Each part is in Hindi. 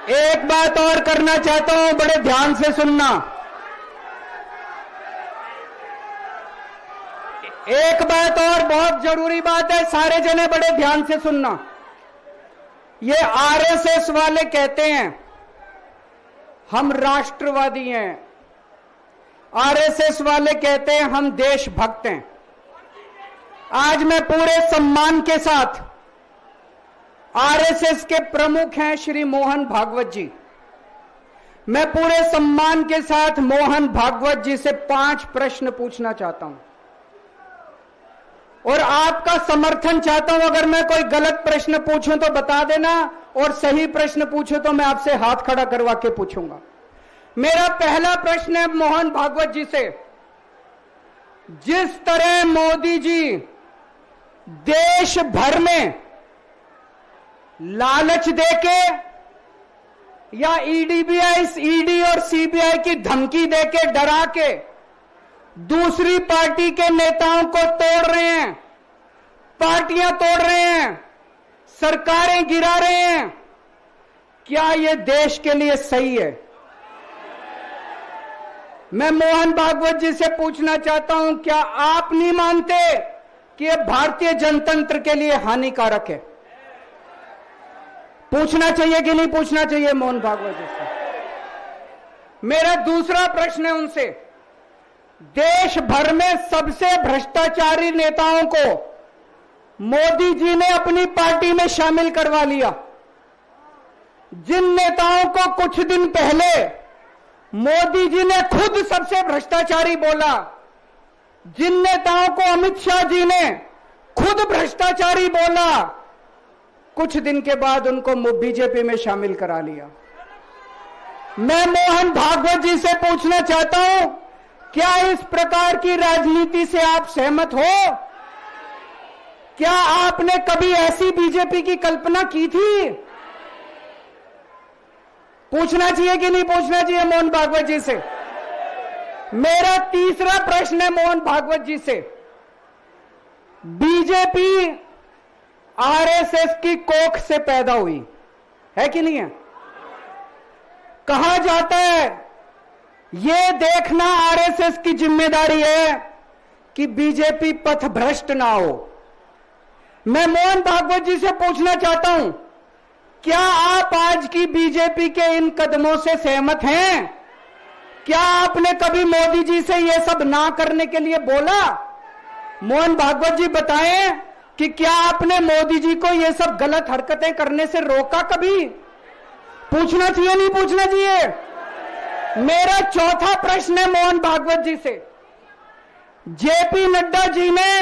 एक बात और करना चाहता हूं, बड़े ध्यान से सुनना। एक बात और बहुत जरूरी बात है, सारे जने बड़े ध्यान से सुनना। ये आरएसएस वाले कहते हैं हम राष्ट्रवादी हैं, आरएसएस वाले कहते हैं हम देशभक्त हैं। आज मैं पूरे सम्मान के साथ, आरएसएस के प्रमुख हैं श्री मोहन भागवत जी, मैं पूरे सम्मान के साथ मोहन भागवत जी से 5 प्रश्न पूछना चाहता हूं और आपका समर्थन चाहता हूं। अगर मैं कोई गलत प्रश्न पूछूं तो बता देना, और सही प्रश्न पूछूं तो मैं आपसे हाथ खड़ा करवा के पूछूंगा। मेरा पहला प्रश्न है मोहन भागवत जी से, जिस तरह मोदी जी देश भर में लालच देके या ईडी और सीबीआई की धमकी देके, डरा के दूसरी पार्टी के नेताओं को तोड़ रहे हैं, पार्टियां तोड़ रहे हैं, सरकारें गिरा रहे हैं, क्या यह देश के लिए सही है? मैं मोहन भागवत जी से पूछना चाहता हूं, क्या आप नहीं मानते कि यह भारतीय जनतंत्र के लिए हानिकारक है? पूछना चाहिए कि नहीं पूछना चाहिए मोहन भागवत जी से? मेरा दूसरा प्रश्न है उनसे, देश भर में सबसे भ्रष्टाचारी नेताओं को मोदी जी ने अपनी पार्टी में शामिल करवा लिया। जिन नेताओं को कुछ दिन पहले मोदी जी ने खुद सबसे भ्रष्टाचारी बोला, जिन नेताओं को अमित शाह जी ने खुद भ्रष्टाचारी बोला, कुछ दिन के बाद उनको बीजेपी में शामिल करा लिया। मैं मोहन भागवत जी से पूछना चाहता हूं, क्या इस प्रकार की राजनीति से आप सहमत हो? क्या आपने कभी ऐसी बीजेपी की कल्पना की थी? पूछना चाहिए कि नहीं पूछना चाहिए मोहन भागवत जी से? मेरा तीसरा प्रश्न है मोहन भागवत जी से, बीजेपी आरएसएस की कोख से पैदा हुई है कि नहीं है? कहा जाता है यह देखना आरएसएस की जिम्मेदारी है कि बीजेपी पथभ्रष्ट ना हो। मैं मोहन भागवत जी से पूछना चाहता हूं, क्या आप आज की बीजेपी के इन कदमों से सहमत हैं? क्या आपने कभी मोदी जी से यह सब ना करने के लिए बोला? मोहन भागवत जी बताएं कि क्या आपने मोदी जी को यह सब गलत हरकतें करने से रोका कभी? पूछना चाहिए नहीं पूछना चाहिए? मेरा चौथा प्रश्न है मोहन भागवत जी से, जेपी नड्डा जी ने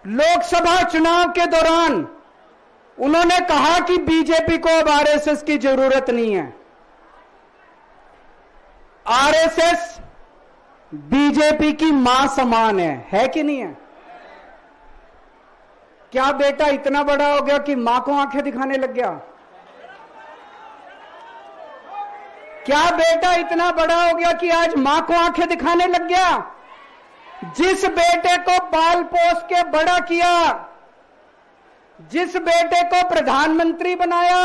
लोकसभा चुनाव के दौरान उन्होंने कहा कि बीजेपी को अब आरएसएस की जरूरत नहीं है। आरएसएस बीजेपी की मां समान है कि नहीं है? क्या बेटा इतना बड़ा हो गया कि मां को आंखें दिखाने लग गया? क्या बेटा इतना बड़ा हो गया कि आज मां को आंखें दिखाने लग गया? जिस बेटे को पाल पोस के बड़ा किया, जिस बेटे को प्रधानमंत्री बनाया,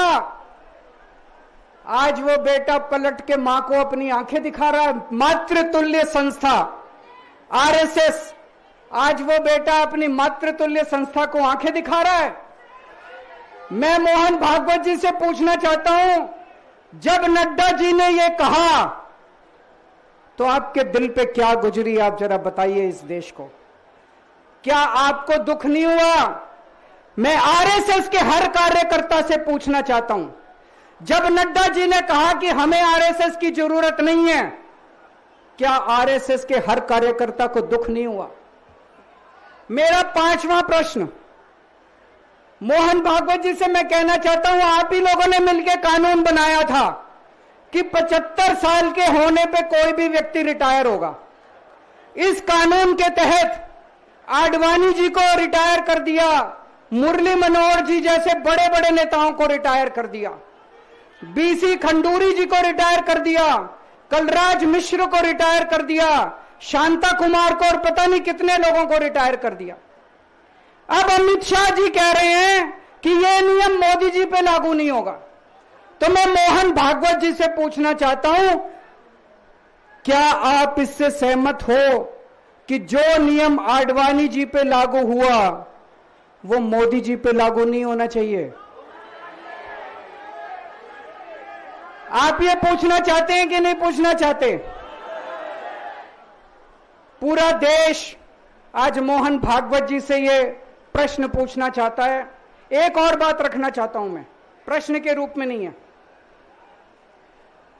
आज वो बेटा पलट के मां को अपनी आंखें दिखा रहा है। मातृतुल्य संस्था आरएसएस, आज वो बेटा अपनी मातृतुल्य संस्था को आंखें दिखा रहा है। मैं मोहन भागवत जी से पूछना चाहता हूं, जब नड्डा जी ने यह कहा तो आपके दिल पे क्या गुजरी, आप जरा बताइए इस देश को। क्या आपको दुख नहीं हुआ? मैं आरएसएस के हर कार्यकर्ता से पूछना चाहता हूं, जब नड्डा जी ने कहा कि हमें आरएसएस की जरूरत नहीं है, क्या आरएसएस के हर कार्यकर्ता को दुख नहीं हुआ? मेरा पांचवा प्रश्न मोहन भागवत जी से मैं कहना चाहता हूं, आप ही लोगों ने मिलकर कानून बनाया था कि 75 साल के होने पे कोई भी व्यक्ति रिटायर होगा। इस कानून के तहत आडवाणी जी को रिटायर कर दिया, मुरली मनोहर जी जैसे बड़े बड़े नेताओं को रिटायर कर दिया, बीसी खंडूरी जी को रिटायर कर दिया, कलराज मिश्र को रिटायर कर दिया, शांता कुमार को और पता नहीं कितने लोगों को रिटायर कर दिया। अब अमित शाह जी कह रहे हैं कि यह नियम मोदी जी पे लागू नहीं होगा। तो मैं मोहन भागवत जी से पूछना चाहता हूं, क्या आप इससे सहमत हो कि जो नियम आडवाणी जी पे लागू हुआ वो मोदी जी पे लागू नहीं होना चाहिए? आप ये पूछना चाहते हैं कि नहीं पूछना चाहते? पूरा देश आज मोहन भागवत जी से ये प्रश्न पूछना चाहता है। एक और बात रखना चाहता हूं मैं, प्रश्न के रूप में नहीं है।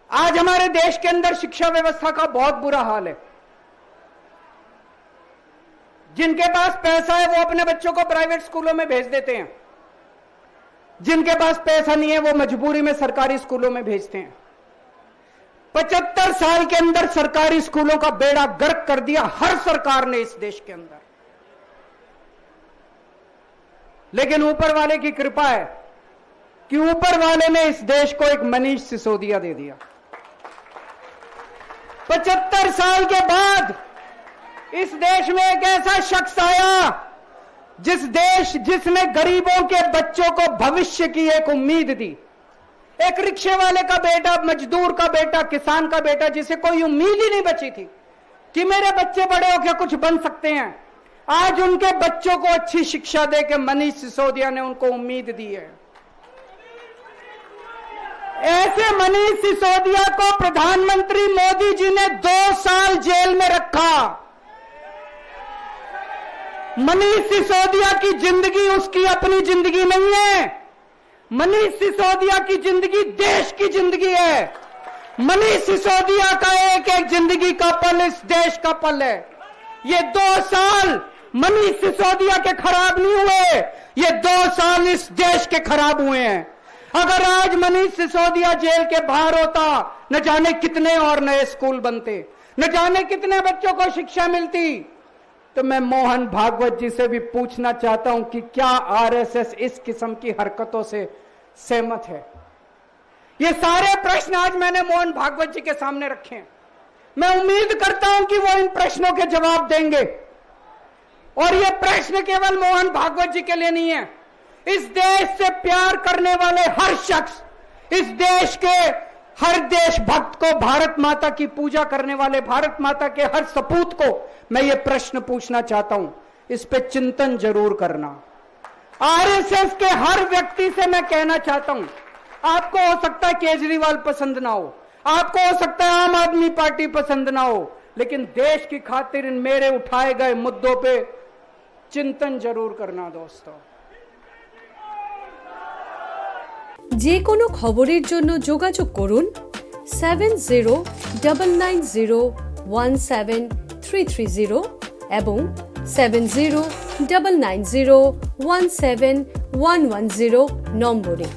आज हमारे देश के अंदर शिक्षा व्यवस्था का बहुत बुरा हाल है। जिनके पास पैसा है वो अपने बच्चों को प्राइवेट स्कूलों में भेज देते हैं, जिनके पास पैसा नहीं है वो मजबूरी में सरकारी स्कूलों में भेजते हैं। 75 साल के अंदर सरकारी स्कूलों का बेड़ा गर्क कर दिया हर सरकार ने इस देश के अंदर। लेकिन ऊपर वाले की कृपा है कि ऊपर वाले ने इस देश को एक मनीष सिसोदिया दे दिया। 75 साल के बाद इस देश में एक ऐसा शख्स आया जिसने गरीबों के बच्चों को भविष्य की एक उम्मीद दी। एक रिक्शे वाले का बेटा, मजदूर का बेटा, किसान का बेटा, जिसे कोई उम्मीद ही नहीं बची थी कि मेरे बच्चे बड़े होकर कुछ बन सकते हैं, आज उनके बच्चों को अच्छी शिक्षा देकर मनीष सिसोदिया ने उनको उम्मीद दी है। ऐसे मनीष सिसोदिया को प्रधानमंत्री मोदी जी ने 2 साल जेल में रखा। मनीष सिसोदिया की जिंदगी उसकी अपनी जिंदगी नहीं है। मनीष सिसोदिया की जिंदगी देश की जिंदगी है। मनीष सिसोदिया का एक एक जिंदगी का पल इस देश का पल है। ये 2 साल मनीष सिसोदिया के खराब नहीं हुए, ये 2 साल इस देश के खराब हुए हैं। अगर आज मनीष सिसोदिया जेल के बाहर होता, न जाने कितने और नए स्कूल बनते, न जाने कितने बच्चों को शिक्षा मिलती। तो मैं मोहन भागवत जी से भी पूछना चाहता हूं कि क्या आरएसएस इस किस्म की हरकतों से सहमत है? ये सारे प्रश्न आज मैंने मोहन भागवत जी के सामने रखे हैं। मैं उम्मीद करता हूं कि वो इन प्रश्नों के जवाब देंगे। और ये प्रश्न केवल मोहन भागवत जी के लिए नहीं है। इस देश से प्यार करने वाले हर शख्स, इस देश के हर देशभक्त को, भारत माता की पूजा करने वाले भारत माता के हर सपूत को मैं ये प्रश्न पूछना चाहता हूं, इस पे चिंतन जरूर करना। आरएसएस के हर व्यक्ति से मैं कहना चाहता हूं, आपको हो सकता है केजरीवाल पसंद ना हो, आपको हो सकता है आम आदमी पार्टी पसंद ना हो, लेकिन देश की खातिर इन मेरे उठाए गए मुद्दों पे चिंतन जरूर करना दोस्तों। যে কোনো খবরের জন্য যোগাযোগ করুন 7099017330 এবং 7099017110 নম্বরে।